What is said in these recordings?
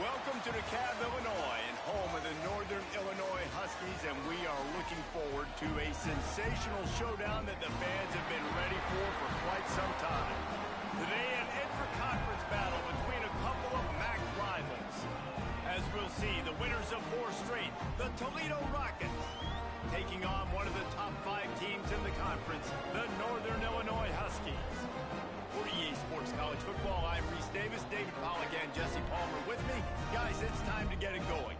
Welcome to DeKalb, Illinois, and home of the Northern Illinois Huskies, and we are looking forward to a sensational showdown that the fans have been ready for quite some time. Today, an intra-conference battle between a couple of MAC rivals. As we'll see, the winners of 4 straight, the Toledo Rockets, taking on one of the top 5 teams in the conference, the Northern Illinois Huskies. For EA Sports College Football, I'm Reese Davis, David Pollack, and Jesse Palmer with me. Guys, it's time to get it going.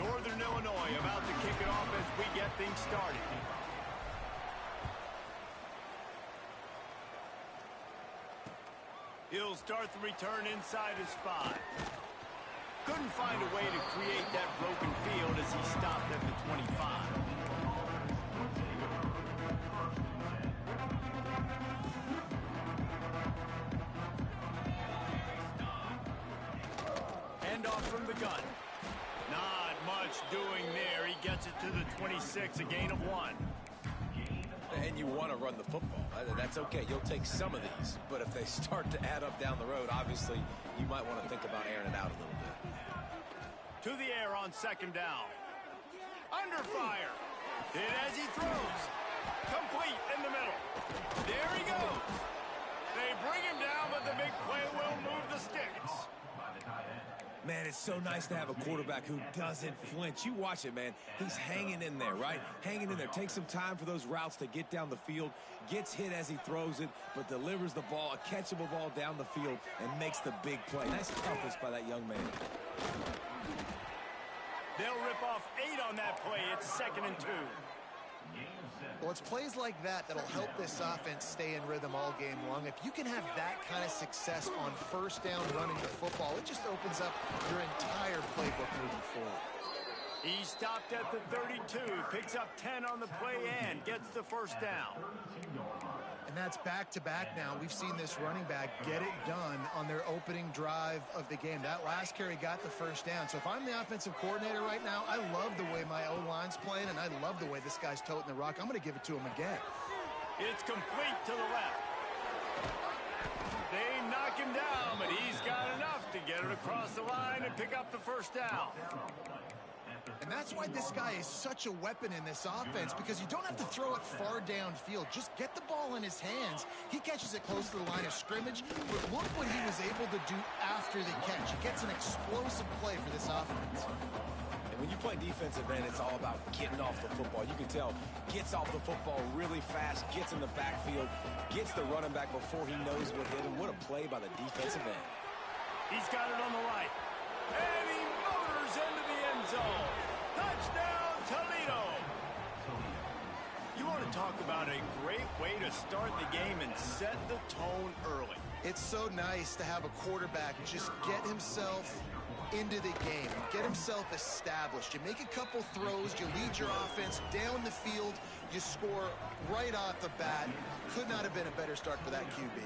Northern Illinois about to kick it off as we get things started. He'll start the return inside his 5. Couldn't find a way to create that broken field as he stopped at the 25. Handoff from the gun. Not much doing there. He gets it to the 26, a gain of 1. And you want to run the football. That's okay. You'll take some of these. But if they start to add up down the road, obviously, you might want to think about airing it out a little bit. To the air on 2nd down. Under fire. Hit as he throws. Complete in the middle. There he goes. They bring him down, but the big play will move the sticks. Man, it's so nice to have a quarterback who doesn't flinch. You watch it, man. He's hanging in there, right? Hanging in there. Takes some time for those routes to get down the field. Gets hit as he throws it, but delivers the ball, a catchable ball down the field, and makes the big play. Nice toughness by that young man. They'll rip off 8 on that play. It's 2nd and 2. Well, it's plays like that that'll help this offense stay in rhythm all game long. If you can have that kind of success on 1st down running the football, it just opens up your entire playbook moving forward. He stopped at the 32, picks up 10 on the play and gets the 1st down. And that's back-to-back now. We've seen this running back get it done on their opening drive of the game. That last carry got the 1st down. So if I'm the offensive coordinator right now, I love the way my O-line's playing, and I love the way this guy's toting the rock. I'm going to give it to him again. It's complete to the left. They knock him down, but he's got enough to get it across the line and pick up the 1st down. And that's why this guy is such a weapon in this offense, because you don't have to throw it far downfield. Just get the ball in his hands. He catches it close to the line of scrimmage, but look what he was able to do after the catch. He gets an explosive play for this offense. And when you play defensive end, it's all about getting off the football. You can tell, gets off the football really fast, gets in the backfield, gets the running back before he knows what hit him. What a play by the defensive end. He's got it on the right. And he motors into the end zone. Touchdown, Toledo! You want to talk about a great way to start the game and set the tone early. It's so nice to have a quarterback just get himself into the game, get himself established. You make a couple throws, you lead your offense down the field, you score right off the bat. Could not have been a better start for that QB.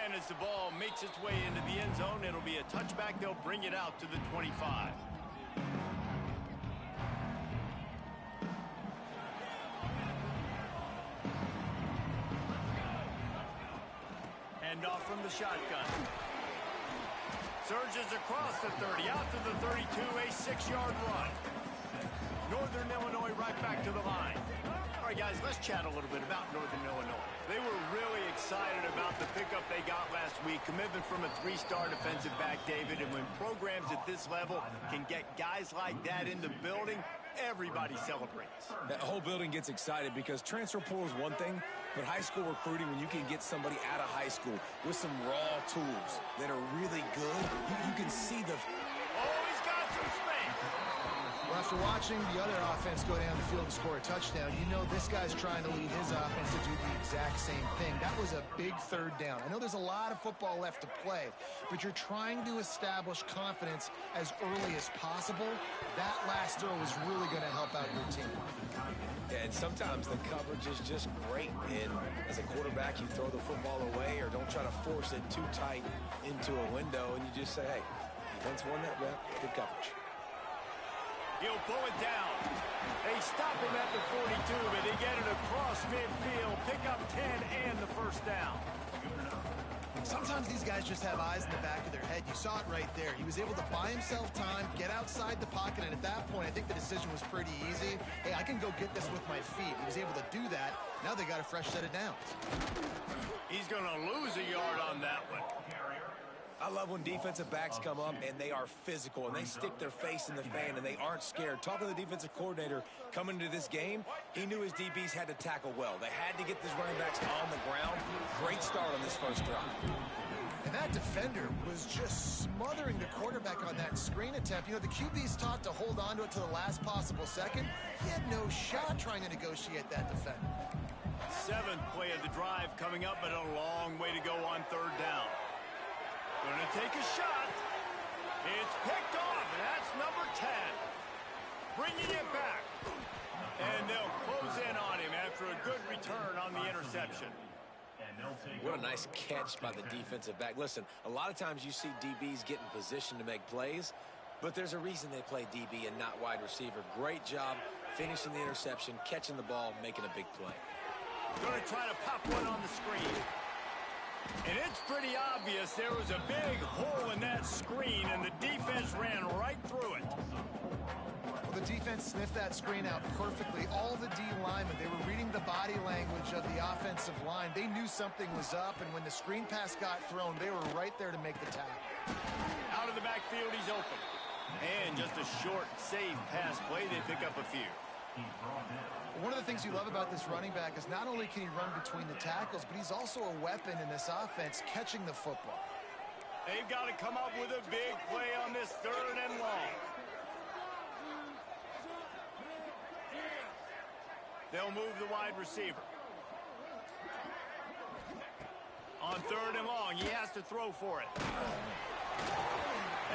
And as the ball makes its way into the end zone, it'll be a touchback. They'll bring it out to the 25. Hand off from the shotgun. Surges across the 30, out to the 32, a 6-yard run. Northern Illinois right back to the line. All right, guys, let's chat a little bit about Northern Illinois. They were really excited about the pickup they got last week. Commitment from a 3-star defensive back, David. And when programs at this level can get guys like that in the building, everybody celebrates. That whole building gets excited because transfer portal is one thing, but high school recruiting, when you can get somebody out of high school with some raw tools that are really good, you can see the... Oh, he's got some space. Well, after watching the other offense go down the field and score a touchdown, you know this guy's trying to lead his offense to do the exact same thing. That was a big 3rd down. I know there's a lot of football left to play, but you're trying to establish confidence as early as possible. That last throw is really going to help out your team. Yeah, and sometimes the coverage is just great. And as a quarterback, you throw the football away or don't try to force it too tight into a window, and you just say, hey, defense won that rep, good coverage. He'll pull it down. They stop him at the 42, but they get it across midfield. Pick up 10 and the 1st down. Sometimes these guys just have eyes in the back of their head. You saw it right there. He was able to buy himself time, get outside the pocket, and at that point, I think the decision was pretty easy. Hey, I can go get this with my feet. He was able to do that. Now they got a fresh set of downs. He's going to lose a yard on that one. I love when defensive backs come up and they are physical and they stick their face in the fan and they aren't scared. Talking to the defensive coordinator coming into this game, he knew his DBs had to tackle well. They had to get these running backs on the ground. Great start on this first drive. And that defender was just smothering the quarterback on that screen attempt. You know, the QB's taught to hold on to it to the last possible second. He had no shot trying to negotiate that defender. 7th play of the drive coming up, but a long way to go on 3rd down. Going to take a shot. It's picked off, and that's number 10. Bringing it back. And they'll close in on him after a good return on the interception. What a nice catch by the defensive back. Listen, a lot of times you see DBs get in position to make plays, but there's a reason they play DB and not wide receiver. Great job finishing the interception, catching the ball, making a big play. Going to try to pop one on the screen. And it's pretty obvious there was a big hole in that screen, and the defense ran right through it. Well, the defense sniffed that screen out perfectly. All the D linemen, they were reading the body language of the offensive line. They knew something was up, and when the screen pass got thrown, they were right there to make the tackle. Out of the backfield, he's open. And just a short, safe pass play, they pick up a few. One of the things you love about this running back is not only can he run between the tackles, but he's also a weapon in this offense, catching the football. They've got to come up with a big play on this 3rd and long. They'll move the wide receiver. On 3rd and long, he has to throw for it.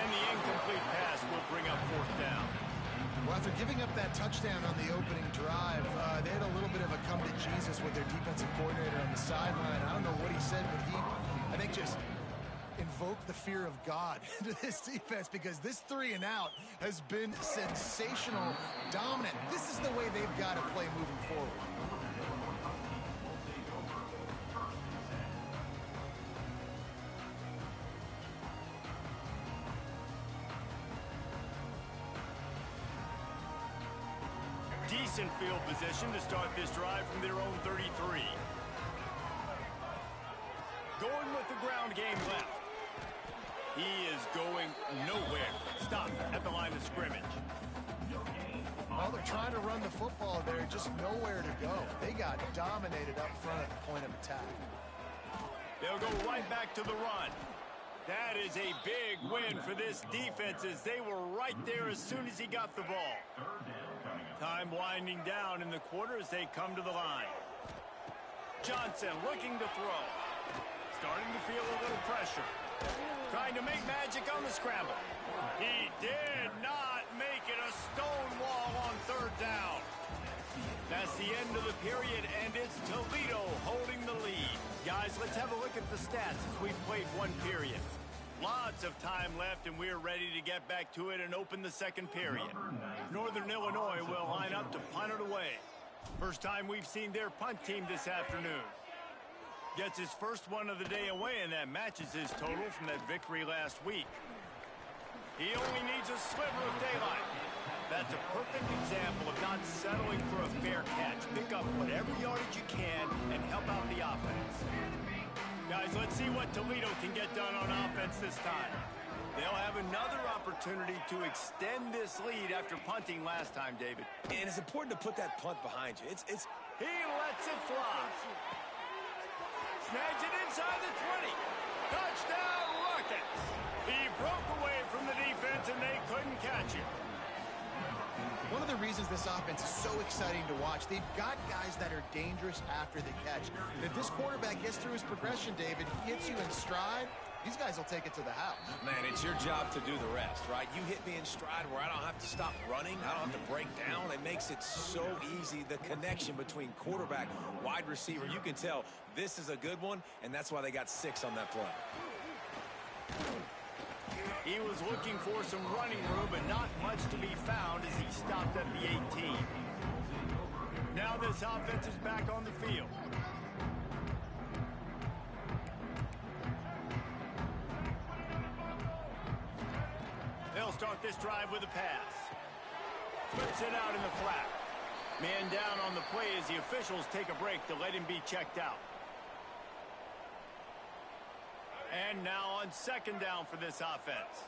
And the incomplete pass will bring up 4th down. Well, after giving up that touchdown on the opening drive, they had a little bit of a come to Jesus with their defensive coordinator on the sideline. I don't know what he said, but he, I think, just invoked the fear of God into this defense, because this 3 and out has been sensational, dominant. This is the way they've got to play moving forward. Decent field position to start this drive from their own 33. Going with the ground game left. He is going nowhere. Stop at the line of scrimmage. Well, they're trying to run the football there, just nowhere to go. They got dominated up front at the point of attack. They'll go right back to the run. That is a big win for this defense, as they were right there as soon as he got the ball. Time winding down in the quarter as they come to the line. Johnson looking to throw. Starting to feel a little pressure. Trying to make magic on the scramble. He did not make it. A stone wall on 3rd down. That's the end of the period, and it's Toledo holding the lead. Guys, let's have a look at the stats as we've played 1 period. Lots of time left, and we're ready to get back to it and open the 2nd period. Northern Illinois will line up to punt it away. First time we've seen their punt team this afternoon. Gets his first one of the day away, and that matches his total from that victory last week. He only needs a sliver of daylight. That's a perfect example of not settling for a fair catch. Pick up whatever yardage you can and help out the offense. Guys, let's see what Toledo can get done on offense this time. They'll have another opportunity to extend this lead after punting last time, David. And it's important to put that punt behind you. He lets it fly. Snags it inside the 20. Touchdown, Rockets. He broke away from the defense, and they couldn't catch him. One of the reasons this offense is so exciting to watch, they've got guys that are dangerous after the catch. If this quarterback gets through his progression, David, he hits you in stride, these guys will take it to the house. Man, it's your job to do the rest, right? You hit me in stride where I don't have to stop running. I don't have to break down. It makes it so easy, the connection between quarterback, wide receiver. You can tell this is a good one, and that's why they got 6 on that play. He was looking for some running room, but not much to be found as he stopped at the 18. Now this offense is back on the field. They'll start this drive with a pass. Flips it out in the flat. Man down on the play as the officials take a break to let him be checked out. And now on second down for this offense.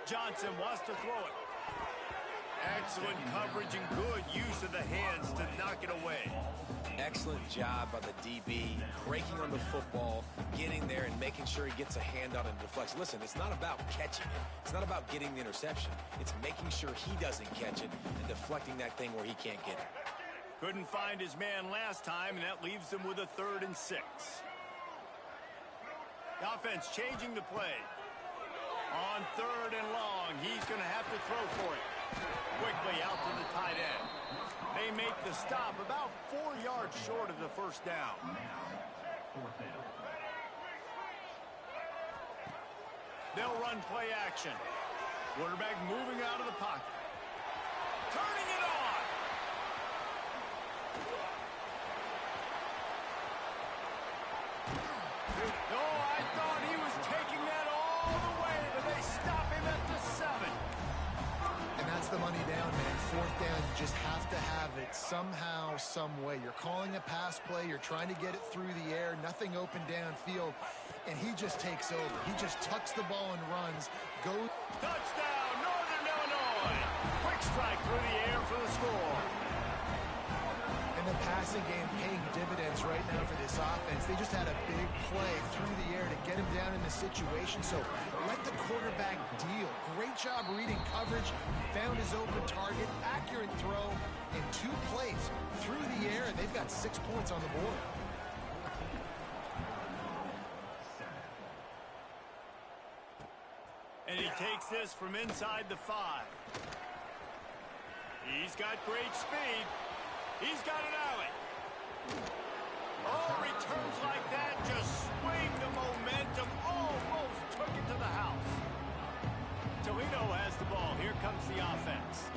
Johnson wants to throw it. Excellent coverage and good use of the hands to knock it away. Excellent job by the DB, breaking on the football, getting there and making sure he gets a hand on it and deflects. Listen, it's not about catching it. It's not about getting the interception. It's making sure he doesn't catch it and deflecting that thing where he can't get it. Couldn't find his man last time, and that leaves them with a 3rd and 6. The offense changing the play. On 3rd and long, he's going to have to throw for it. Quickly out to the tight end. They make the stop about 4 yards short of the first down. They'll run play action. Quarterback moving out of the pocket. Turning it on. Oh, I thought he was taking that all the way, but they stop him at the 7. And that's the money down, man. 4th down, you just have to have it somehow, some way. You're calling a pass play. You're trying to get it through the air. Nothing open downfield. And he just takes over. He just tucks the ball and runs. Goes. Touchdown, Northern Illinois. Quick strike through the air for the score. And the passing game paying dividends right now for this offense. They just had a big play through the air to get him down in the situation. So let the quarterback deal. Great job reading coverage. Found his open target. Accurate throw. And 2 plays through the air. And they've got 6 points on the board. And he takes this from inside the 5. He's got great speed. He's got an alley. Oh, returns like that just swing the momentum. Almost took it to the house. Toledo has the ball. Here comes the offense.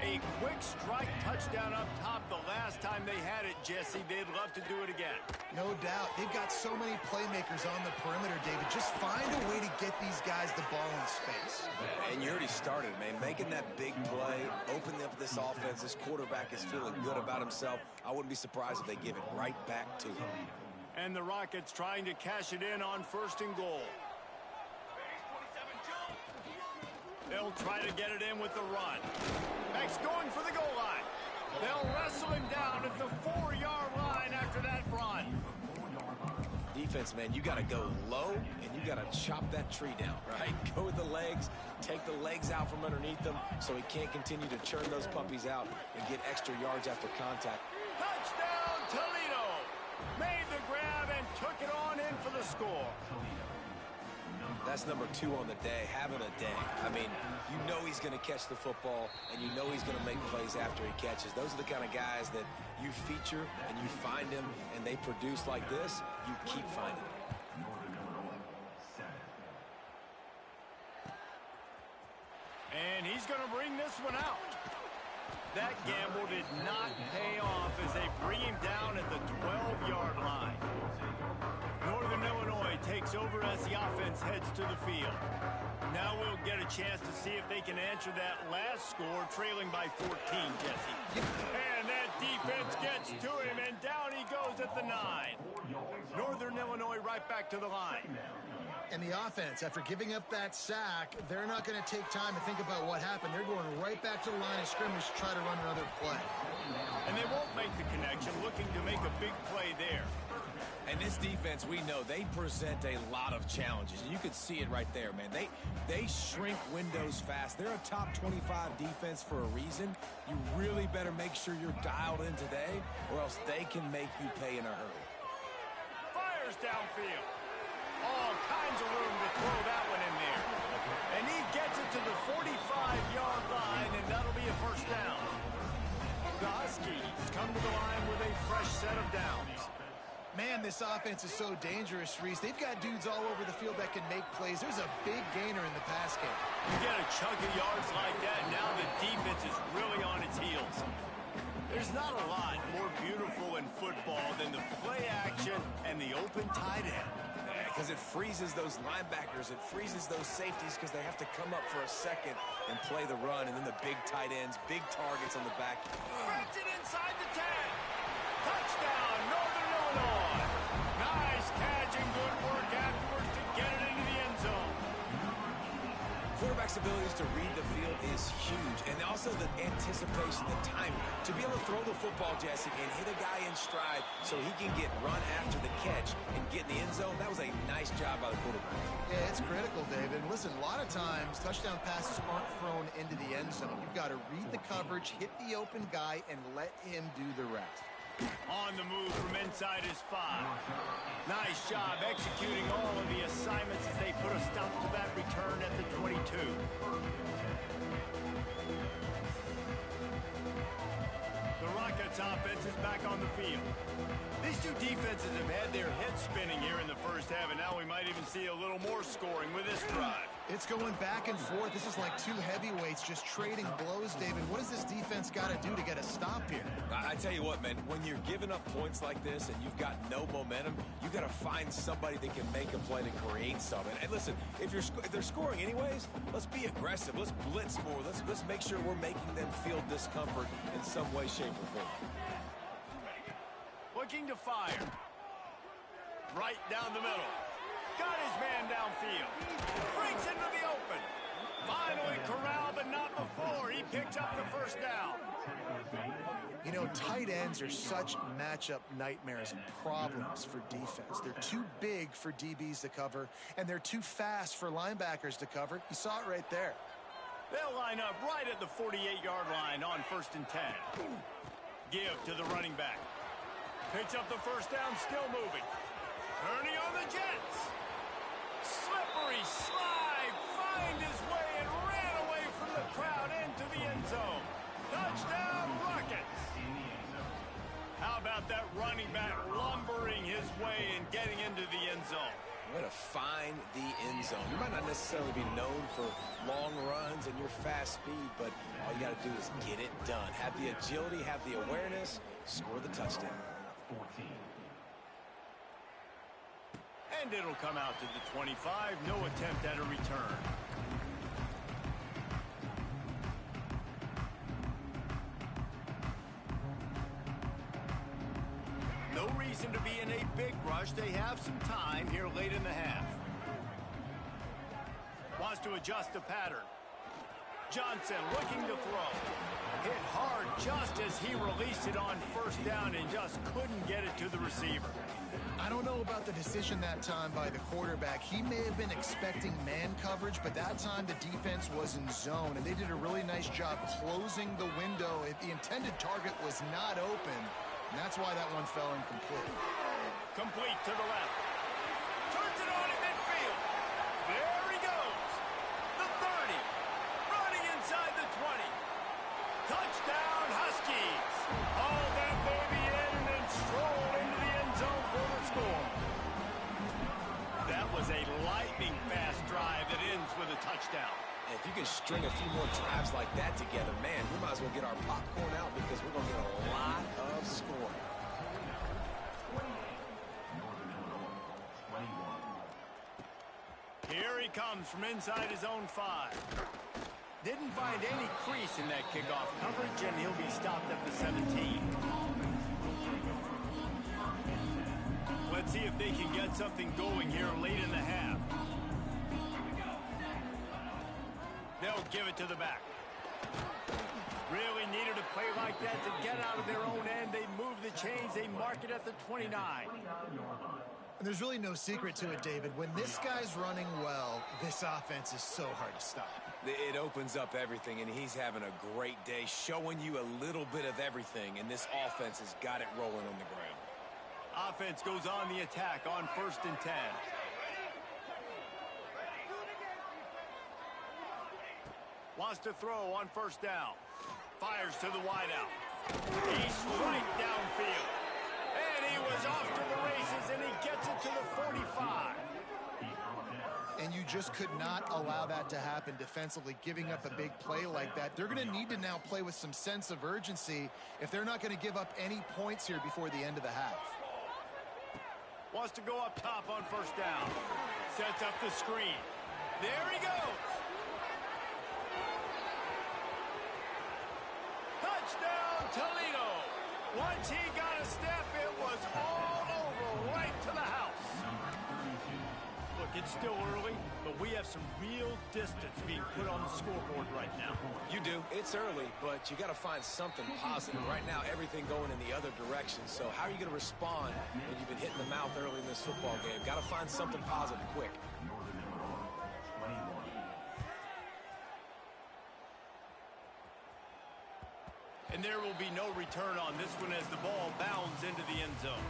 A quick strike touchdown up top the last time they had it, Jesse. They'd love to do it again. No doubt. They've got so many playmakers on the perimeter, David. Just find a way to get these guys the ball in space. And you already started, man. Making that big play, opening up this offense. This quarterback is feeling good about himself. I wouldn't be surprised if they give it right back to him. And the Rockets trying to cash it in on 1st and goal. They'll try to get it in with the run. Max going for the goal line. They'll wrestle him down at the 4-yard line after that run. Defense, man, you got to go low, and you got to chop that tree down, right? Go with the legs, take the legs out from underneath them so he can't continue to churn those puppies out and get extra yards after contact. Touchdown, Toledo! Made the grab and took it on in for the score. That's number 2 on the day, having a day. I mean, you know he's going to catch the football, and you know he's going to make plays after he catches. Those are the kind of guys that you feature, and you find them, and they produce like this, you keep finding them. And he's going to bring this one out. That gamble did not pay off as they bring him down at the 12-yard line. Northern Illinois takes over as the offense heads to the field. Now we'll get a chance to see if they can answer that last score, trailing by 14, Jesse. And that defense gets to him, and down he goes at the 9. Northern Illinois right back to the line. And the offense, after giving up that sack, they're not going to take time to think about what happened. They're going right back to the line of scrimmage to try to run another play. And they won't make the connection, looking to make a big play there. And this defense, we know, they present a lot of challenges. And you can see it right there, man. They shrink windows fast. They're a top 25 defense for a reason. You really better make sure you're dialed in today, or else they can make you pay in a hurry. Fires downfield. All kinds of room to throw that one in there. And he gets it to the 45-yard line, and that'll be a first down. The Huskies come to the line with a fresh set of downs. Man, this offense is so dangerous, Reese. They've got dudes all over the field that can make plays. There's a big gainer in the pass game. You get a chunk of yards like that, now the defense is really on its heels. There's not a lot more beautiful in football than the play action and the open tight end. Because it freezes those linebackers, it freezes those safeties because they have to come up for a second and play the run, and then the big tight ends, big targets on the back. Spreads it inside the 10. Touchdown, Northern Illinois. Nice catch and good work afterwards to get it into the end zone. Quarterback's abilities to read the field is huge, and also the anticipation, the timing. To be able to throw the football, Jesse, and hit a guy in stride so he can get run after the catch and get in the end zone, that was a nice job by the quarterback. Yeah, it's critical, David. And listen, a lot of times, touchdown passes aren't thrown into the end zone. You've got to read the coverage, hit the open guy, and let him do the rest. On the move from inside his 5. Nice job executing all of the assignments as they put a stop to that return at the 22. The Rockets offense is back on the field. These two defenses have had their heads spinning here in the first half, and now we might even see a little more scoring with this drive. It's going back and forth. This is like two heavyweights just trading blows, David. What does this defense got to do to get a stop here? I tell you what, man, when you're giving up points like this and you've got no momentum, you got to find somebody that can make a play to create something. And listen, if they're scoring anyways, let's be aggressive. Let's blitz more. Let's make sure we're making them feel discomfort in some way, shape, or form. Looking to fire. Right down the middle. Got his man downfield. Breaks into the open. Finally corralled, but not before. He picks up the first down. You know, tight ends are such matchup nightmares and problems for defense. They're too big for DBs to cover, and they're too fast for linebackers to cover. You saw it right there. They'll line up right at the 48-yard line on 1st and 10. Give to the running back. Picks up the first down, still moving. Turning on the Jets. Slippery slide, find his way and ran away from the crowd into the end zone. Touchdown, Rockets. How about that running back lumbering his way and getting into the end zone? Way to find the end zone. You might not necessarily be known for long runs and your fast speed, but all you got to do is get it done. Have the agility, have the awareness, score the touchdown. And it'll come out to the 25. No attempt at a return. No reason to be in a big rush. They have some time here late in the half. Wants to adjust the pattern. Johnson looking to throw. Hit hard just as he released it on first down and just couldn't get it to the receiver. I don't know about the decision that time by the quarterback. He may have been expecting man coverage, but that time the defense was in zone, and they did a really nice job closing the window. The intended target was not open, and that's why that one fell incomplete. Complete to the left. Turns it on in midfield. There he goes. The 30. Running inside the 20. Touchdown, Huskies. Haul that baby in and then stroll into the end zone for the score. That was a lightning-fast drive that ends with a touchdown. If you can string a few more drives like that together, man, we might as well get our popcorn out because we're going to get a lot of scoring. Here he comes from inside his own 5. Didn't find any crease in that kickoff coverage, and he'll be stopped at the 17. Let's see if they can get something going here late in the half. They'll give it to the back. Really needed a play like that to get out of their own end. They move the chains. They mark it at the 29. And there's really no secret to it, David. When this guy's running well, this offense is so hard to stop. It opens up everything, and he's having a great day, showing you a little bit of everything, and this offense has got it rolling on the ground. Offense goes on the attack on 1st and 10. Wants to throw on 1st down. Fires to the wideout. He's right downfield. And he was off to the races, and he gets it to the 45. And you just could not allow that to happen defensively, giving up a big play like that. They're going to need to now play with some sense of urgency if they're not going to give up any points here before the end of the half. Wants to go up top on 1st down. Sets up the screen. There he goes. Touchdown, Toledo. Once he got a step, it was all over, right to the house. Look, it's still early, but we have some real distance being put on the scoreboard right now. You do. It's early, but you got to find something positive. Right now, everything going in the other direction. So how are you going to respond when you've been hit in the mouth early in this football game? Got to find something positive quick. And there will be no return on this one as the ball bounds into the end zone.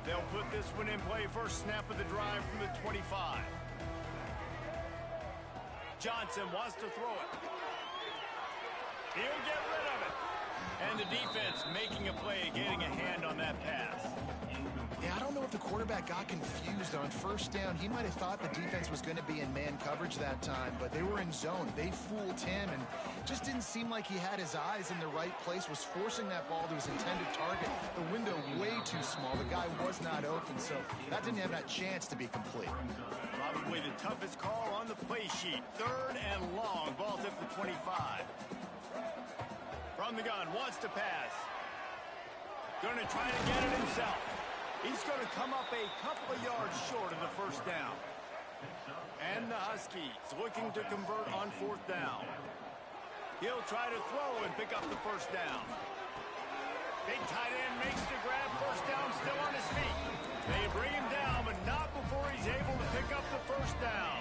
They'll put this one in play. First snap of the drive from the 25. Johnson wants to throw it. He'll get rid of it. And the defense making a play, getting a hand on that pass. Yeah, I don't know if the quarterback got confused on 1st down. He might have thought the defense was going to be in man coverage that time, but they were in zone. They fooled him, and just didn't seem like he had his eyes in the right place, was forcing that ball to his intended target. The window way too small. The guy was not open, so that didn't have that chance to be complete. Probably the toughest call on the play sheet. 3rd and long. Ball's at the 25. From the gun, wants to pass. Going to try to get it himself. He's going to come up a couple of yards short of the 1st down. And the Huskies looking to convert on 4th down. He'll try to throw and pick up the 1st down. Big tight end makes the grab. 1st down, still on his feet. They bring him down, but not before he's able to pick up the 1st down.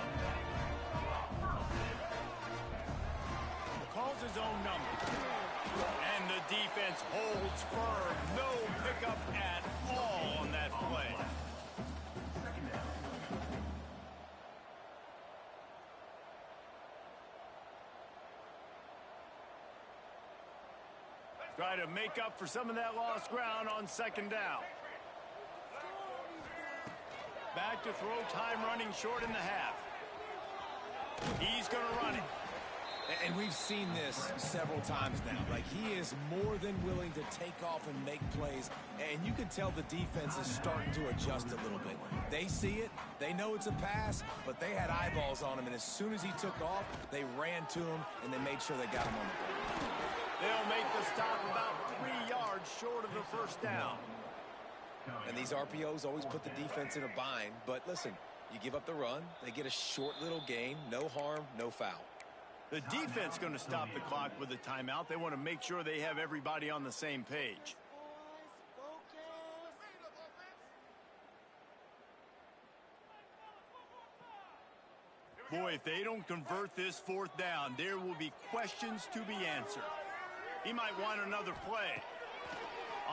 Calls his own number. And the defense holds firm. No pickup at all on that play. Try to make up for some of that lost ground on 2nd down. Back to throw, time running short in the half. He's going to run it. And we've seen this several times now. Like, he is more than willing to take off and make plays. And you can tell the defense is starting to adjust a little bit. They see it. They know it's a pass, but they had eyeballs on him. And as soon as he took off, they ran to him, and they made sure they got him on the ground. They'll make the stop about 3 yards short of the 1st down. And these RPOs always put the defense in a bind. But listen, you give up the run, they get a short little gain, no harm, no foul. The defense going to stop the clock with a timeout. They want to make sure they have everybody on the same page. Boy, if they don't convert this 4th down, there will be questions to be answered. He might want another play.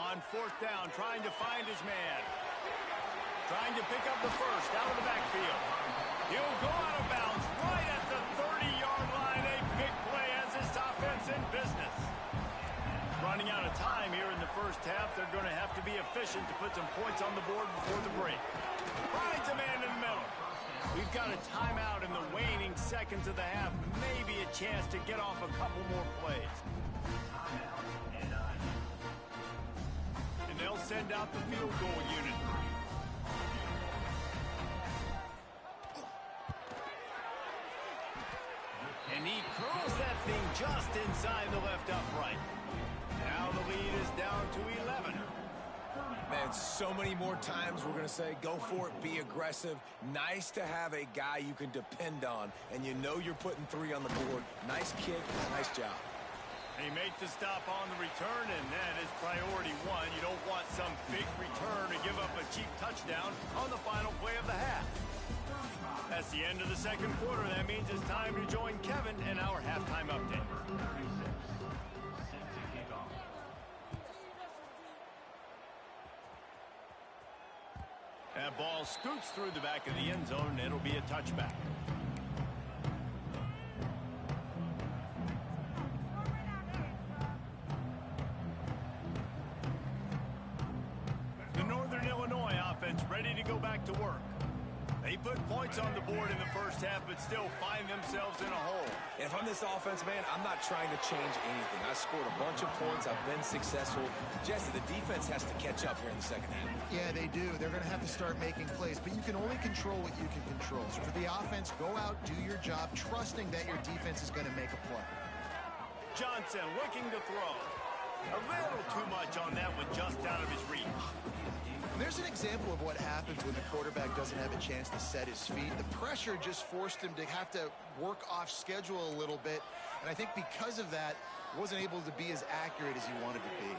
On 4th down, trying to find his man. Trying to pick up the 1st out of the backfield. He'll go out of bounds right at the 30-yard line. A big play as this offense in business. Running out of time here in the 1st half. They're going to have to be efficient to put some points on the board before the break. Finds a man in the middle. We've got a timeout in the waning seconds of the half. Maybe a chance to get off a couple more plays. And they'll send out the field goal unit. And he curls that thing just inside the left upright. Now the lead is down to 11. Man, so many more times we're going to say, go for it, be aggressive. Nice to have a guy you can depend on, and you know you're putting 3 on the board. Nice kick, nice job. He made the stop on the return, and that is priority 1. You don't want some big return to give up a cheap touchdown on the final play of the half. That's the end of the second quarter. That means it's time to join Kevin in our halftime update. That ball scoots through the back of the end zone, and it'll be a touchback. The Northern Illinois offense ready to go back to work. They put points on the board in the first half, but still find themselves in a hole. And if I'm this offense, man, I'm not trying to change anything. I scored a bunch of points. I've been successful. Jesse, the defense has to catch up here in the second half. Yeah, they do. They're going to have to start making plays, but you can only control what you can control. So for the offense, go out, do your job, trusting that your defense is going to make a play. Johnson looking to throw. A little too much on that one, just out of his reach. There's an example of what happens when the quarterback doesn't have a chance to set his feet. The pressure just forced him to have to work off schedule a little bit. And I think because of that, wasn't able to be as accurate as he wanted to be.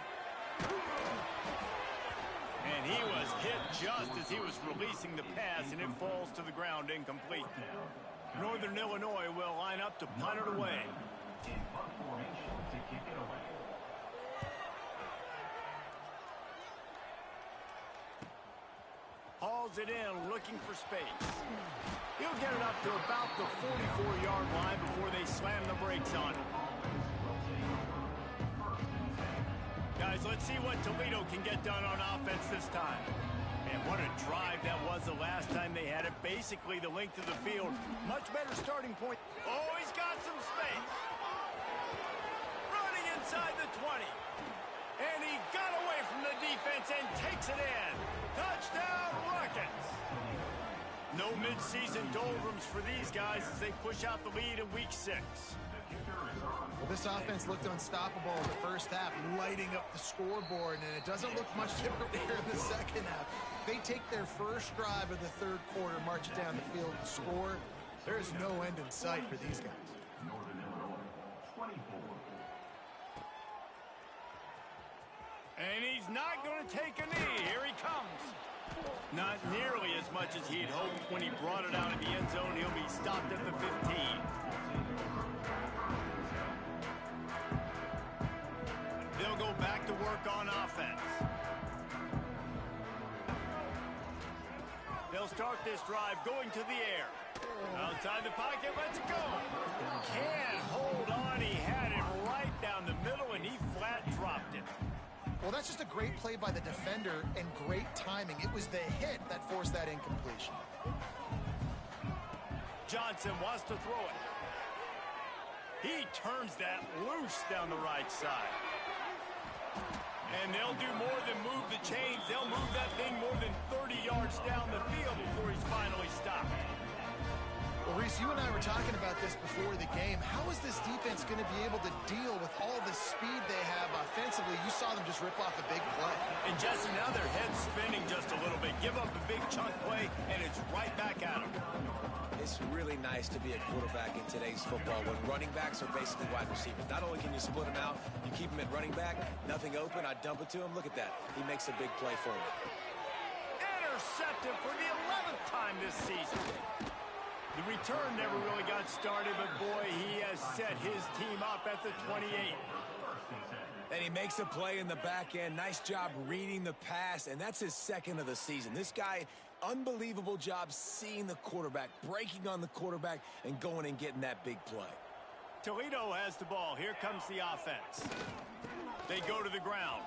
And he was hit just as he was releasing the pass, and it falls to the ground incomplete. Northern Illinois will line up to punt it away. Hauls it in, looking for space. He'll get it up to about the 44-yard line before they slam the brakes on him. Guys, let's see what Toledo can get done on offense this time. And what a drive that was the last time they had it. Basically the length of the field. Much better starting point. Oh, he's got some space. Running inside the 20. And he got away from the defense and takes it in. Touchdown, Rockets! No midseason doldrums for these guys as they push out the lead in week 6. Well, this offense looked unstoppable in the first half, lighting up the scoreboard, and it doesn't look much different here in the second half. They take their first drive of the third quarter, march it down the field, and score. There's no end in sight for these guys. And he's not going to take a knee. Here he comes. Not nearly as much as he'd hoped when he brought it out of the end zone. He'll be stopped at the 15. They'll go back to work on offense. They'll start this drive going to the air. Outside the pocket, let's go. Can't hold on. He had it right down the middle, and he flat dropped it. Well, that's just a great play by the defender and great timing. It was the hit that forced that incompletion. Johnson wants to throw it. He turns that loose down the right side. And they'll do more than move the chains. They'll move that thing more than 30 yards down the field before he's finally stopped. Well, Reese, you and I were talking about this before the game. How is this defense going to be able to deal with all the speed they have offensively? You saw them just rip off a big play. And Jesse, now their head's spinning just a little bit. Give up a big chunk play, and it's right back at them. It's really nice to be a quarterback in today's football when running backs are basically wide receivers. Not only can you split them out, you keep them at running back, nothing open, I dump it to him. Look at that. He makes a big play for me. Intercepted for the 11th time this season. The return never really got started, but boy, he has set his team up at the 28. And he makes a play in the back end. Nice job reading the pass, and that's his second of the season. This guy, unbelievable job seeing the quarterback, breaking on the quarterback, and going and getting that big play. Toledo has the ball. Here comes the offense. They go to the ground.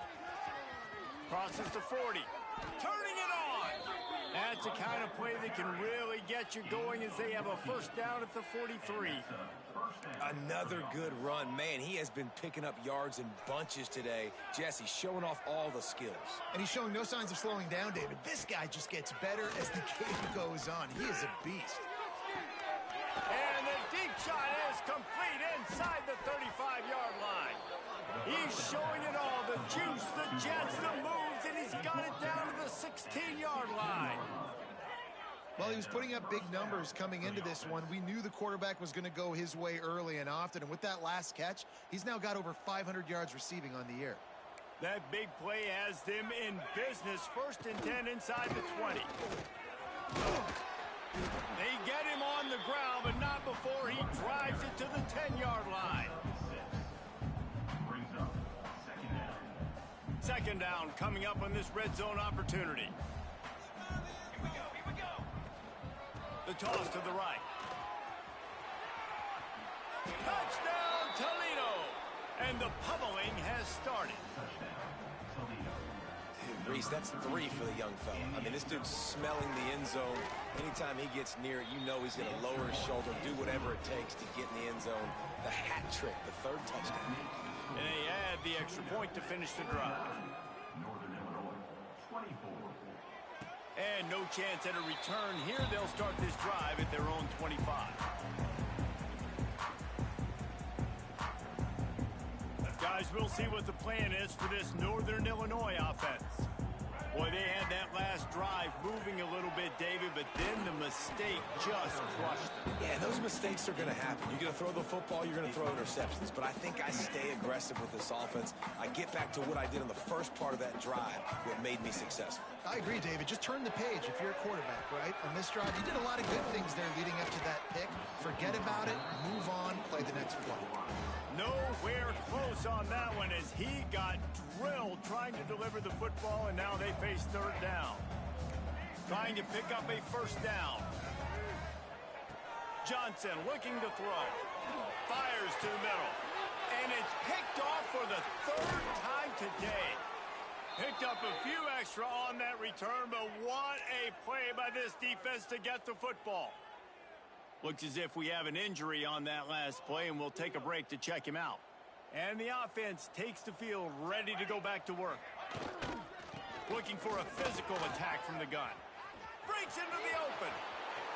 Crosses the 40. Turning it on. That's the kind of play that can really get you going as they have a first down at the 43. Another good run. Man, he has been picking up yards in bunches today. Jesse showing off all the skills. And he's showing no signs of slowing down, David. This guy just gets better as the game goes on. He is a beast. And the deep shot is complete inside the 35-yard line. He's showing it all, the juice, the jets, the moves, and he's got it down to the 16-yard line. Well, he was putting up big numbers coming into this one. We knew the quarterback was going to go his way early and often, and with that last catch, he's now got over 500 yards receiving on the year. That big play has them in business. 1st and 10 inside the 20. They get him on the ground, but not before he drives it to the 10-yard line. 2nd down coming up on this red zone opportunity. The toss to the right. Touchdown, Toledo! And the pummeling has started. Dude, Reese, that's 3 for the young fella. I mean, this dude's smelling the end zone. Anytime he gets near it, you know he's going to lower his shoulder, do whatever it takes to get in the end zone. The hat trick, the 3rd touchdown. And they add the extra point to finish the drive. And no chance at a return here. They'll start this drive at their own 25. Guys, we'll see what the plan is for this Northern Illinois offense. Boy, they had that last drive moving a little bit, David, but then the mistake just crushed them. Yeah, those mistakes are going to happen. You're going to throw the football, you're going to throw interceptions. But I think I stay aggressive with this offense. I get back to what I did in the first part of that drive, what made me successful. I agree, David. Just turn the page if you're a quarterback, right? On this drive, you did a lot of good things there leading up to that pick. Forget about it, move on, play the next play. Nowhere close on that one as he got drilled trying to deliver the football, and now they face 3rd down. Trying to pick up a 1st down. Johnson looking to throw. Fires to the middle. And it's picked off for the 3rd time today. Picked up a few extra on that return, but what a play by this defense to get the football. Looks as if we have an injury on that last play, and we'll take a break to check him out. And the offense takes the field ready to go back to work. Looking for a physical attack from the gun. Breaks into the open.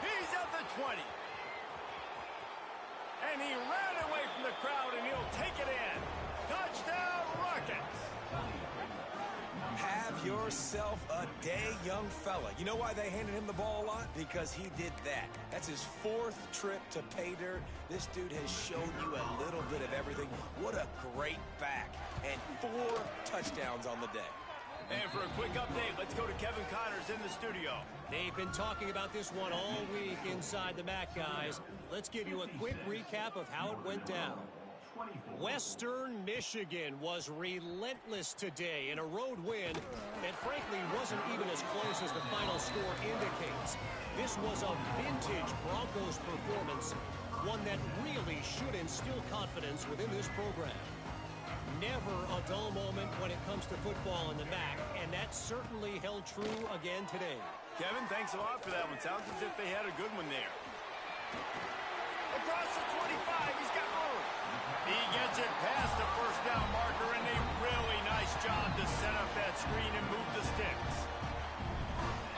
He's at the 20. And he ran away from the crowd, and he'll take it in. Touchdown, Rockets! Have yourself a day, young fella. You know why they handed him the ball a lot? Because he did that. That's his 4th trip to pay dirt. This dude has shown you a little bit of everything. What a great back. And 4 touchdowns on the day. And for a quick update, let's go to Kevin Connors in the studio. They've been talking about this one all week inside the MAC, guys. Let's give you a quick recap of how it went down. Western Michigan was relentless today in a road win that frankly wasn't even as close as the final score indicates. This was a vintage Broncos performance, one that really should instill confidence within this program. Never a dull moment when it comes to football in the MAC, and that certainly held true again today. Kevin, thanks a lot for that one. Sounds as if they had a good one there. Across the 25, he's got room. He gets it past the 1st down marker, and a really nice job to set up that screen and move the sticks.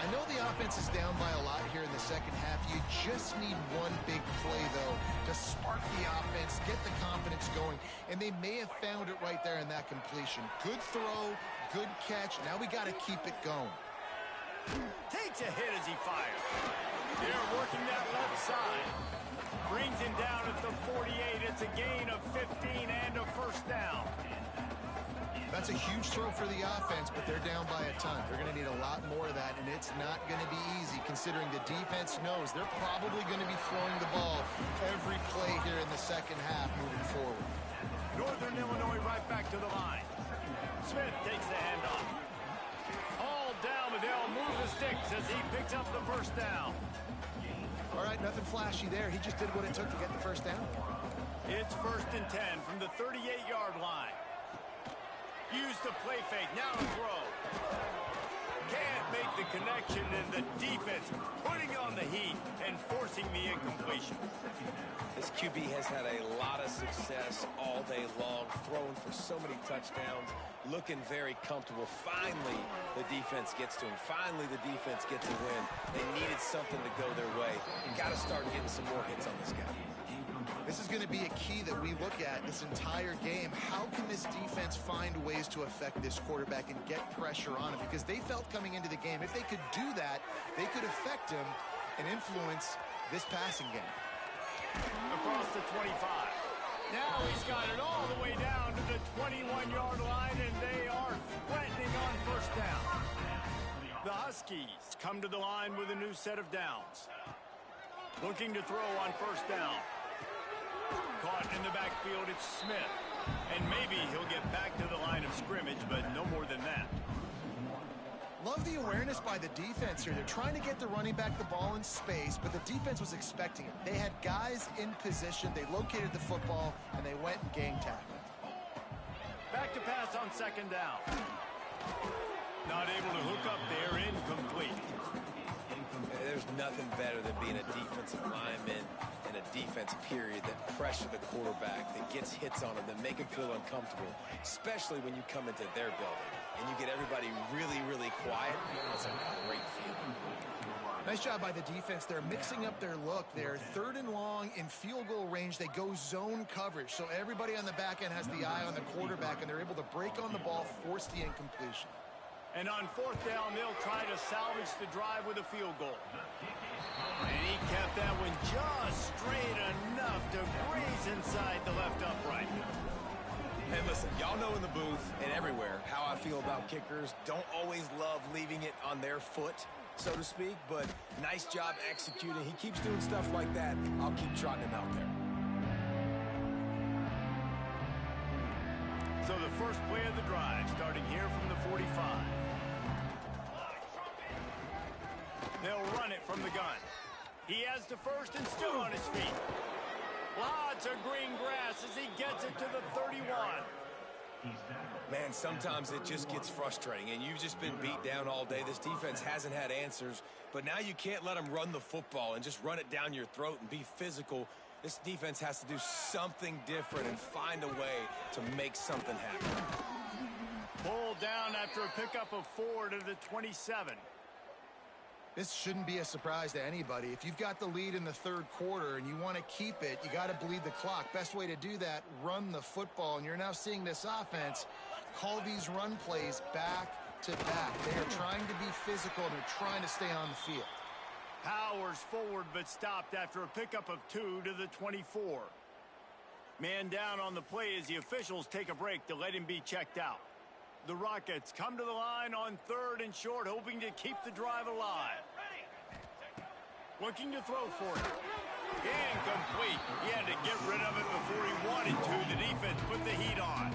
I know the offense is down by a lot here in the 2nd half. You just need one big play, though, to spark the offense, get the confidence going, and they may have found it right there in that completion. Good throw, good catch. Now we got to keep it going. Takes a hit as he fires. They're working that left side. Brings him down at the 48. It's a gain of 15 and a 1st down. That's a huge throw for the offense, but they're down by a ton. They're going to need a lot more of that, and it's not going to be easy considering the defense knows they're probably going to be throwing the ball every play here in the 2nd half moving forward. Northern Illinois right back to the line. Smith takes the handoff. All down, but they'll move the sticks as he picks up the 1st down. All right, nothing flashy there. He just did what it took to get the 1st down. It's 1st and 10 from the 38-yard line. Use the play fake, now a throw. Can't make the connection, and the defense putting on the heat and forcing the incompletion. This QB has had a lot of success all day long, throwing for so many touchdowns, looking very comfortable. Finally, the defense gets to him. Finally, the defense gets a win. They needed something to go their way. You got to start getting some more hits on this guy. going to be a key that we look at this entire game. How can this defense find ways to affect this quarterback and get pressure on him? Because they felt coming into the game, if they could do that, they could affect him and influence this passing game. Across the 25. Now he's got it all the way down to the 21-yard line, and they are threatening on first down. The Huskies come to the line with a new set of downs. Looking to throw on first down. Caught in the backfield, it's Smith. And maybe he'll get back to the line of scrimmage, but no more than that. Love the awareness by the defense here. They're trying to get the running back the ball in space, but the defense was expecting it. They had guys in position. They located the football, and they went and gang tackled. Back to pass on second down. Not able to hook up there, incomplete. There's nothing better than being a defensive lineman and a defense period that pressure the quarterback, that gets hits on him, that make him feel uncomfortable, especially when you come into their building and you get everybody really, really quiet. That's a great feeling. Nice job by the defense. They're mixing up their look. They're third and long in field goal range. They go zone coverage, so everybody on the back end has the eye on the quarterback, and they're able to break on the ball, force the incompletion. And on fourth down, they'll try to salvage the drive with a field goal. And he kept that one just straight enough to graze inside the left upright. Hey, listen, y'all know in the booth and everywhere how I feel about kickers. Don't always love leaving it on their foot, so to speak, but nice job executing. He keeps doing stuff like that. I'll keep trotting him out there. So the first play of the drive, starting here from the 45. They'll run it from the gun. He has the first and still on his feet. Lots of green grass as he gets it to the 31. Man, sometimes it just gets frustrating, and you've just been beat down all day. This defense hasn't had answers, but now you can't let them run the football and just run it down your throat and be physical. This defense has to do something different and find a way to make something happen. Pulled down after a pickup of 4 to the 27. This shouldn't be a surprise to anybody. If you've got the lead in the third quarter and you want to keep it, you got to bleed the clock. Best way to do that, run the football. And you're now seeing this offense call these run plays back to back. They are trying to be physical, and they're trying to stay on the field. Powers forward but stopped after a pickup of 2 to the 24. Man down on the play as the officials take a break to let him be checked out. The Rockets come to the line on third and short, hoping to keep the drive alive. Looking to throw for it. Incomplete. He had to get rid of it before he wanted to. The defense put the heat on.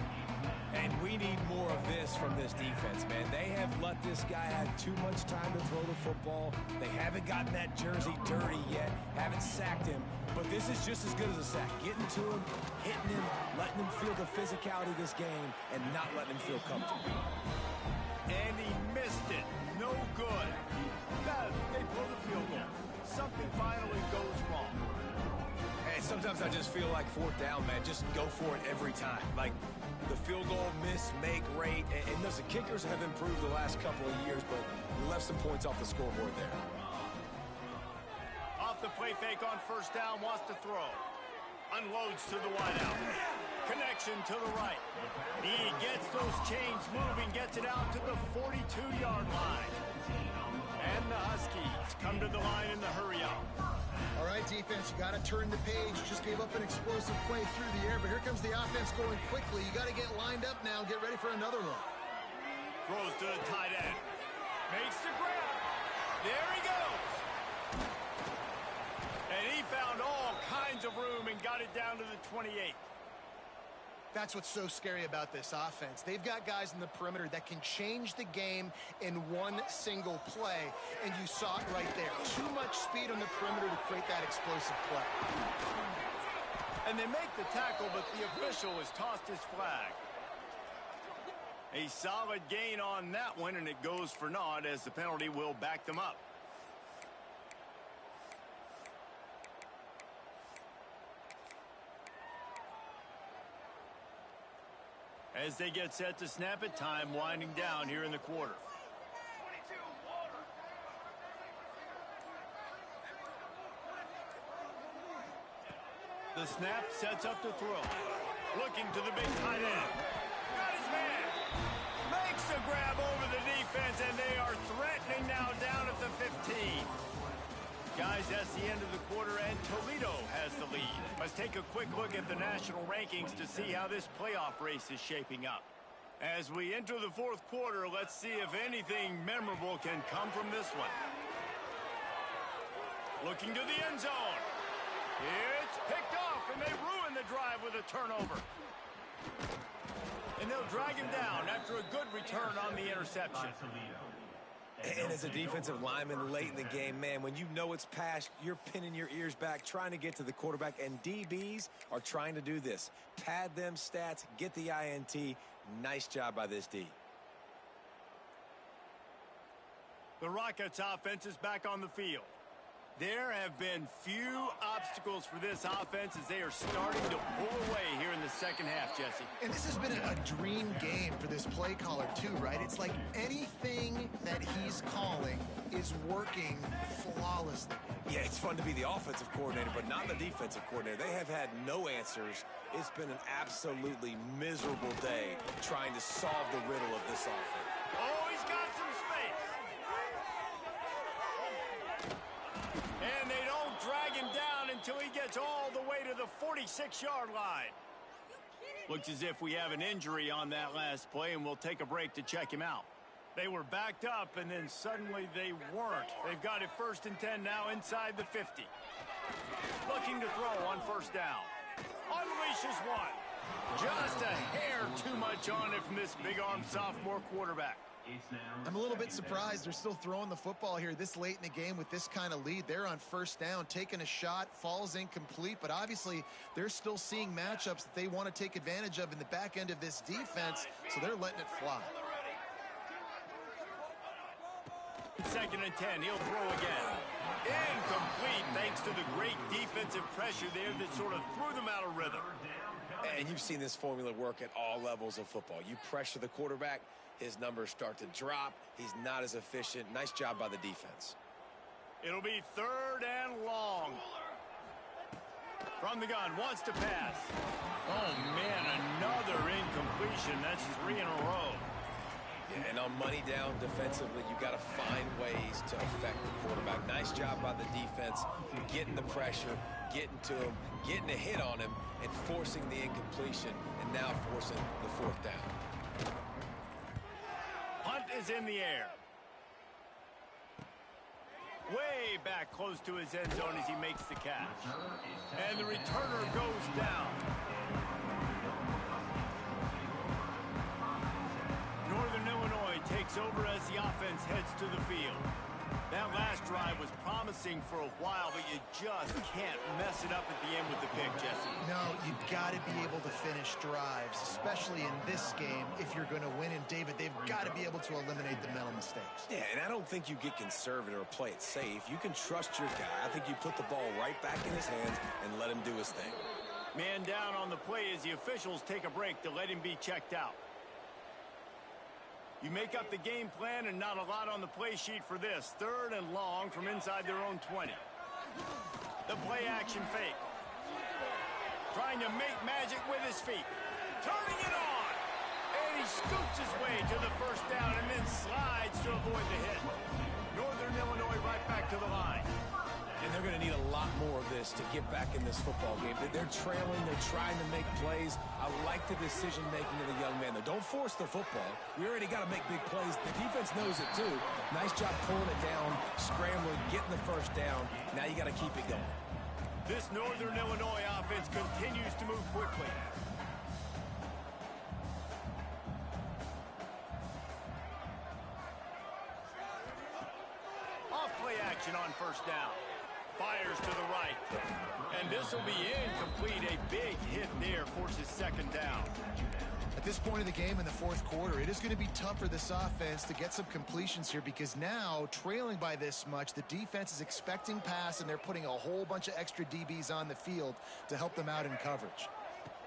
And we need more of this from this defense, man. They have let this guy have too much time to throw the football. They haven't gotten that jersey dirty yet, haven't sacked him. But this is just as good as a sack. Getting to him, hitting him, letting him feel the physicality of this game, and not letting him feel comfortable. And he missed it. No good. They blow the field goal. Something finally goes wrong. Hey, sometimes I just feel like fourth down, man. Just go for it every time. Like, the field goal miss, make rate. And listen, kickers have improved the last couple of years, but left some points off the scoreboard there. Off the play fake on first down, wants to throw. Unloads to the wideout. Connection to the right. He gets those chains moving, gets it out to the 42-yard line. And the Huskies come to the line in the hurry-up. All right, defense, you got to turn the page. Just gave up an explosive play through the air, but here comes the offense going quickly. You got to get lined up now and get ready for another one. Throws to the tight end. Makes the grab. There he goes. And he found all kinds of room and got it down to the 28. That's what's so scary about this offense. They've got guys in the perimeter that can change the game in one single play, and you saw it right there. Too much speed on the perimeter to create that explosive play. And they make the tackle, but the official has tossed his flag. A solid gain on that one, and it goes for naught as the penalty will back them up. As they get set to snap it, time winding down here in the quarter. The snap sets up the throw. Looking to the big tight end. Got his man. Makes the grab over the defense, and they are threatening now down at the 15. Guys, that's the end of the quarter, and Toledo has the lead. Let's take a quick look at the national rankings to see how this playoff race is shaping up. As we enter the fourth quarter, let's see if anything memorable can come from this one. Looking to the end zone. It's picked off, and they ruin the drive with a turnover. And they'll drag him down after a good return on the interception. And as a defensive lineman late in the game, man, when you know it's past, you're pinning your ears back, trying to get to the quarterback, and DBs are trying to do this. Pad them stats, get the INT. Nice job by this D. The Rockets offense is back on the field. There have been few obstacles for this offense as they are starting to pull away here in the second half, Jesse. And this has been a dream game for this play caller, too, right? It's like anything that he's calling is working flawlessly. Yeah, it's fun to be the offensive coordinator, but not the defensive coordinator. They have had no answers. It's been an absolutely miserable day trying to solve the riddle of this offense. Oh, he's got some space. And they don't drag him down until he gets all the way to the 46-yard line. Looks as if we have an injury on that last play, and we'll take a break to check him out. They were backed up, and then suddenly they weren't. They've got it 1st and 10 now inside the 50. Looking to throw on first down. Unleashes one. Just a hair too much on it from this big-arm sophomore quarterback. I'm a little bit surprised they're still throwing the football here this late in the game with this kind of lead. They're on first down, taking a shot, falls incomplete, but obviously they're still seeing matchups that they want to take advantage of in the back end of this defense, so they're letting it fly. 2nd and 10, he'll throw again. Incomplete thanks to the great defensive pressure there that sort of threw them out of rhythm. And you've seen this formula work at all levels of football. You pressure the quarterback, his numbers start to drop. He's not as efficient. Nice job by the defense. It'll be 3rd and long. From the gun, wants to pass. Oh, man, another incompletion. That's 3 in a row. Yeah, and on money down defensively, you got to find ways to affect the quarterback. Nice job by the defense, getting the pressure, getting to him, getting a hit on him, and forcing the incompletion, and now forcing the 4th down. Punt is in the air. Way back close to his end zone as he makes the catch. And the returner goes down. Northern Illinois takes over as the offense heads to the field. That last drive was promising for a while, but you just can't mess it up at the end with the pick, Jesse. No, you've got to be able to finish drives, especially in this game if you're going to win. And, David, they've got to be able to eliminate the mental mistakes. Yeah, and I don't think you get conservative or play it safe. You can trust your guy. I think you put the ball right back in his hands and let him do his thing. Man down on the play as the officials take a break to let him be checked out. You make up the game plan and not a lot on the play sheet for this. 3rd and long from inside their own 20. The play action fake. Trying to make magic with his feet. Turning it on. And he scoops his way to the 1st down and then slides to avoid the hit. Northern Illinois right back to the line. And they're going to need a lot more of this to get back in this football game. They're trailing. They're trying to make plays. I like the decision-making of the young man. Don't force the football. We already got to make big plays. The defense knows it, too. Nice job pulling it down, scrambling, getting the 1st down. Now you got to keep it going. This Northern Illinois offense continues to move quickly. Off play action on 1st down. Fires to the right. And this will be incomplete. A big hit there forces 2nd down. At this point of the game in the 4th quarter, it is going to be tough for this offense to get some completions here because now, trailing by this much, the defense is expecting pass, and they're putting a whole bunch of extra DBs on the field to help them out in coverage.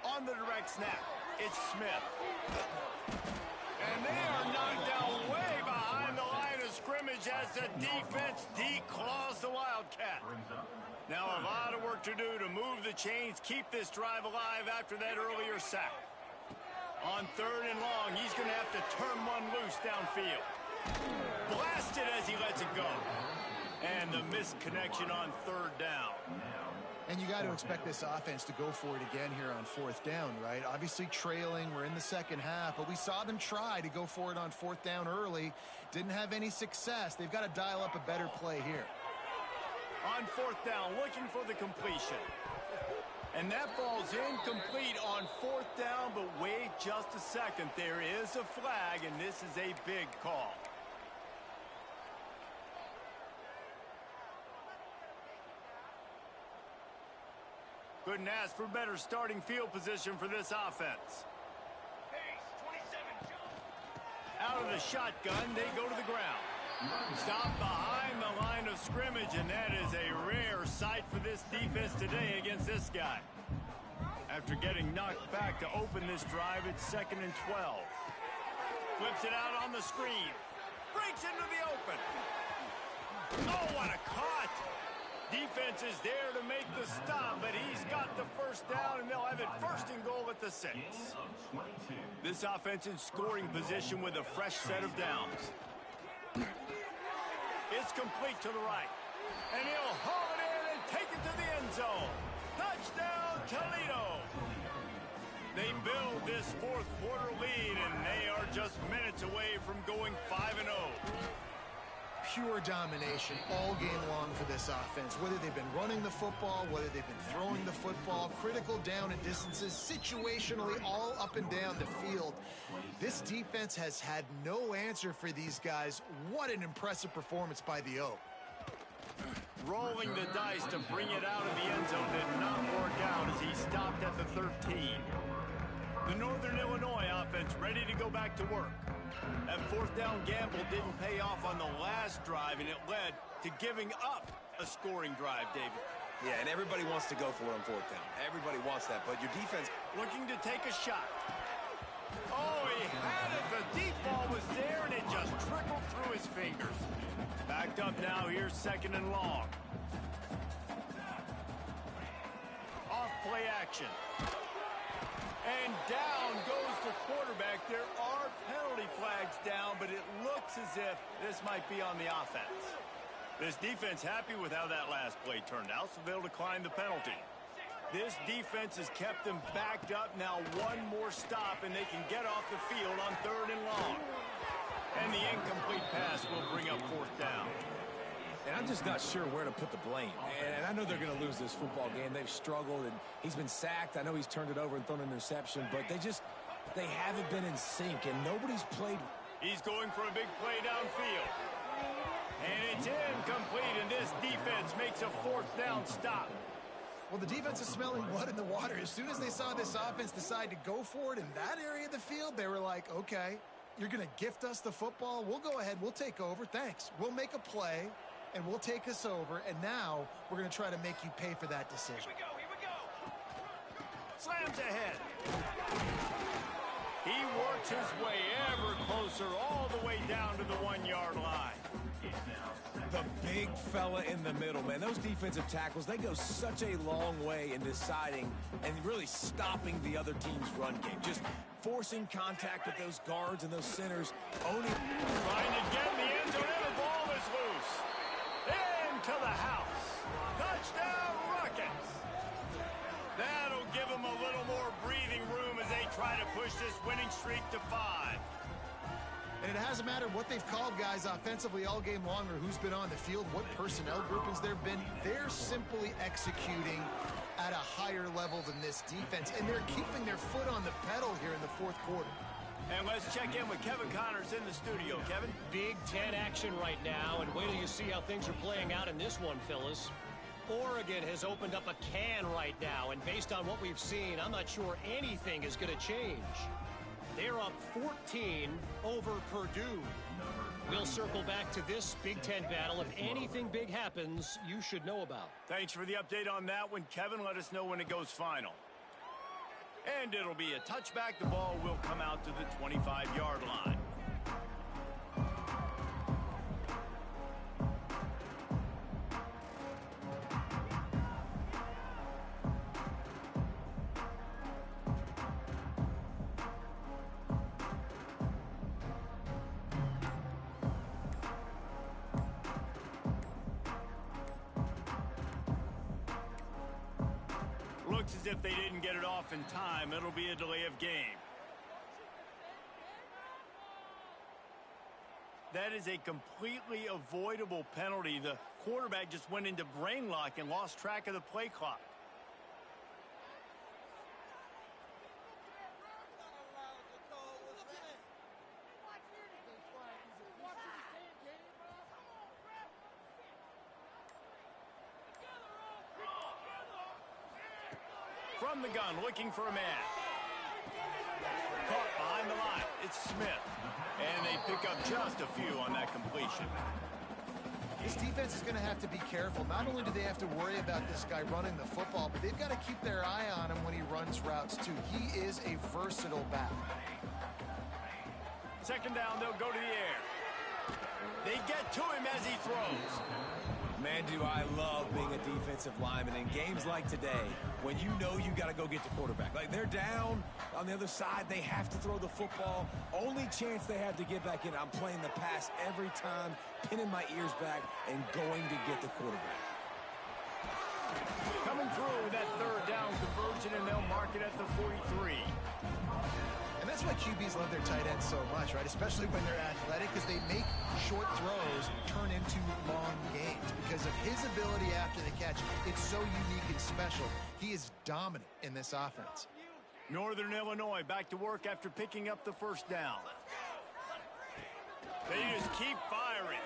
On the direct snap, it's Smith. And they are knocked down way behind the line of scrimmage as the defense declaws the Wildcat. Now a lot of work to do to move the chains, keep this drive alive after that earlier sack. On 3rd and long, he's going to have to turn one loose downfield. Blasted as he lets it go. And the missed connection on 3rd down. And you got to expect this offense to go for it again here on 4th down, right? Obviously trailing, we're in the second half, but we saw them try to go for it on 4th down early. Didn't have any success. They've got to dial up a better play here. On 4th down, looking for the completion. And that falls incomplete on 4th down, but wait just a second. There is a flag, and this is a big call. Couldn't ask for better starting field position for this offense. Out of the shotgun, they go to the ground. Stop behind the line of scrimmage, and that is a rare sight for this defense today against this guy. After getting knocked back to open this drive, it's 2nd and 12. Flips it out on the screen. Breaks into the open. Oh, what a cut! Defense is there to make the stop, but he's got the 1st down, and they'll have it 1st and goal at the 6. This offense in scoring position with a fresh set of downs. It's complete to the right. And he'll haul it in and take it to the end zone. Touchdown, Toledo. They build this 4th quarter lead, and they are just minutes away from going 5-0. Pure domination all game long for this offense. Whether they've been running the football, whether they've been throwing the football, critical down and distances, situationally all up and down the field. This defense has had no answer for these guys. What an impressive performance by the Oak. Rolling the dice to bring it out of the end zone did not work out as he stopped at the 13. The Northern Illinois offense ready to go back to work. That 4th down gamble didn't pay off on the last drive, and it led to giving up a scoring drive, David. Yeah, and everybody wants to go for it on 4th down. Everybody wants that, but your defense... Looking to take a shot. Oh, he had it. The deep ball was there, and it just trickled through his fingers. Backed up now. Here's 2nd and long. Off play action. And down goes the quarterback. There are penalty flags down, but it looks as if this might be on the offense. This defense happy with how that last play turned out, so they'll decline the penalty. This defense has kept them backed up. Now one more stop, and they can get off the field on 3rd and long. And the incomplete pass will bring up 4th down. And I'm just not sure where to put the blame. And I know they're going to lose this football game. They've struggled, and he's been sacked. I know he's turned it over and thrown an interception, but they haven't been in sync, and nobody's played. He's going for a big play downfield. And it's incomplete, and this defense makes a 4th down stop. Well, the defense is smelling blood in the water. As soon as they saw this offense decide to go for it in that area of the field, they were like, okay, you're going to gift us the football. We'll go ahead. We'll take over. Thanks. We'll make a play. And we'll take us over, and now we're going to try to make you pay for that decision. Here we go. Slams ahead. He works his way ever closer all the way down to the 1-yard line. The big fella in the middle, man. Those defensive tackles, they go such a long way in deciding and really stopping the other team's run game. Just forcing contact with those guards and those centers. Owning. Trying to get in the end zone, and the ball is loose. To the house. Touchdown, Rockets. That'll give them a little more breathing room as they try to push this winning streak to 5. And it hasn't mattered what they've called guys offensively all game long or who's been on the field, what personnel groupings there have been. They're simply executing at a higher level than this defense, and they're keeping their foot on the pedal here in the 4th quarter. And let's check in with Kevin Connors in the studio. Kevin? Big Ten action right now, and wait till you see how things are playing out in this one, Phyllis. Oregon has opened up a can right now, and based on what we've seen, I'm not sure anything is going to change. They're up 14 over Purdue. We'll circle back to this Big Ten battle. If anything big happens, you should know about. Thanks for the update on that one, Kevin. Let us know when it goes final. And it'll be a touchback. The ball will come out to the 25-yard line. looks as if they didn't get it off in time. It'll be a delay of game. That is a completely avoidable penalty. The quarterback just went into brain lock and lost track of the play clock. From the gun, looking for a man. Caught behind the line. It's Smith. And they pick up just a few on that completion. This defense is going to have to be careful. Not only do they have to worry about this guy running the football, but they've got to keep their eye on him when he runs routes, too. He is a versatile back. Second down, they'll go to the air. They get to him as he throws. Man, do I love being a defensive lineman in games like today when you know you got to go get the quarterback. Like, they're down on the other side. They have to throw the football. Only chance they have to get back in. I'm playing the pass every time, pinning my ears back and going to get the quarterback. Coming through with that third down conversion, and they'll mark it at the 43. And that's why QBs love their tight ends so much, right? Especially when they're athletic, because they make short throws turn into long gains. Because of his ability after the catch, it's so unique and special. He is dominant in this offense. Northern Illinois back to work after picking up the first down. They just keep firing.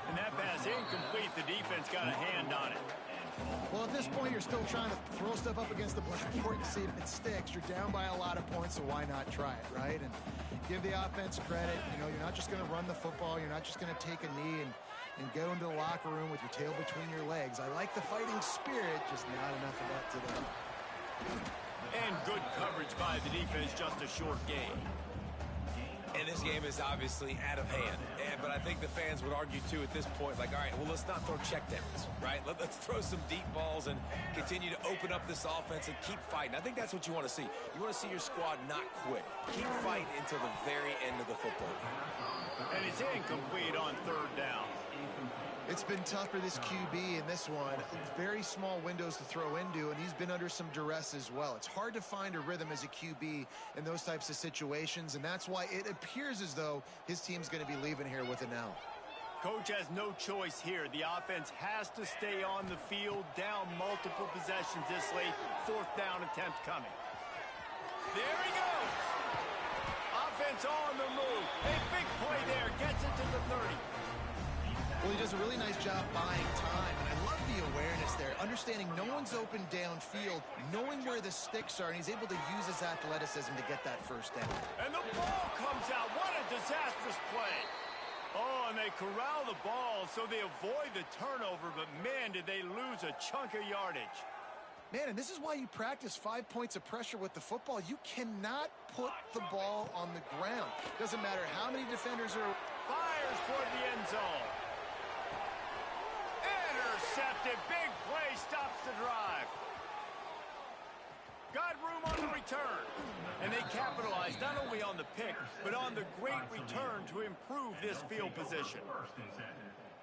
And that pass incomplete. The defense got a hand on it. Well, at this point, you're still trying to throw stuff up against the blackboard to see if it sticks. You're down by a lot of points, so why not try it, right? And give the offense credit. You know, you're not just going to run the football. You're not just going to take a knee and go into the locker room with your tail between your legs. I like the fighting spirit, just not enough of that today. And good coverage by the defense, just a short game. And this game is obviously out of hand. But I think the fans would argue, too, at this point, like, all right, well, let's not throw checkdowns, right? Let's throw some deep balls and continue to open up this offense and keep fighting. I think that's what you want to see. You want to see your squad not quit. Keep fighting until the very end of the football game. And it's incomplete on third down. It's been tough for this QB in this one. Very small windows to throw into, and he's been under some duress as well. It's hard to find a rhythm as a QB in those types of situations, and that's why it appears as though his team's going to be leaving here with an L. Coach has no choice here. The offense has to stay on the field, down multiple possessions this late. Fourth down attempt coming. There he goes. Offense on the move. A big play there. Gets it to the 30. Well, he does a really nice job buying time, and I love the awareness there, understanding no one's open downfield, knowing where the sticks are, and he's able to use his athleticism to get that first down. And the ball comes out. What a disastrous play. Oh, and they corral the ball so they avoid the turnover, but man, did they lose a chunk of yardage. Man, and this is why you practice 5 points of pressure with the football. You cannot put the ball on the ground. Doesn't matter how many defenders are... Fires toward the end zone. Intercepted. Big play stops the drive. Got room on the return. And they capitalized not only on the pick, but on the great return to improve this field position.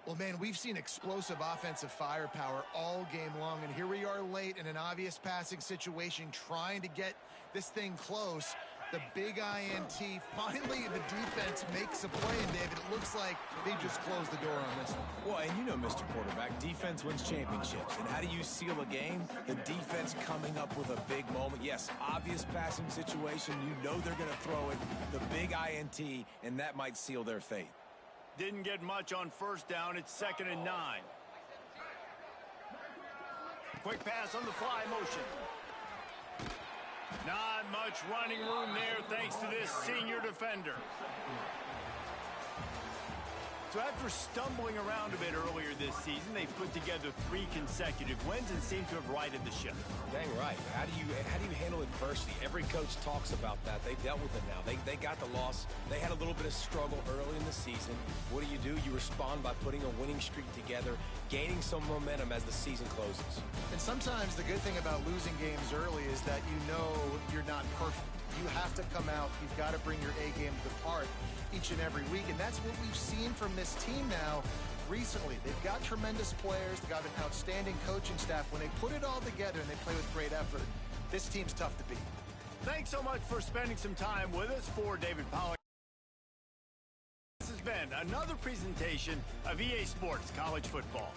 Well, man, we've seen explosive offensive firepower all game long, and here we are late in an obvious passing situation trying to get this thing close. The big INT, finally the defense makes a play, and David, it looks like they just closed the door on this one. Well, and you know, Mr. Quarterback, defense wins championships. And how do you seal a game? The defense coming up with a big moment. Yes, obvious passing situation. You know they're going to throw it. The big INT, and that might seal their fate. Didn't get much on first down. It's 2nd and 9. Quick pass on the fly motion. Not much running room there thanks to this senior defender. So after stumbling around a bit earlier this season, they've put together 3 consecutive wins and seem to have righted the ship. Dang right. How do you handle adversity? Every coach talks about that. They dealt with it now. They got the loss. They had a little bit of struggle early in the season. What do? You respond by putting a winning streak together, gaining some momentum as the season closes. And sometimes the good thing about losing games early is that you know you're not perfect. You have to come out. You've got to bring your A game to the park each and every week, and that's what we've seen from this team now recently. They've got tremendous players. They've got an outstanding coaching staff. When they put it all together and they play with great effort, this team's tough to beat. Thanks so much for spending some time with us. For David Pollack, this has been another presentation of EA Sports College Football.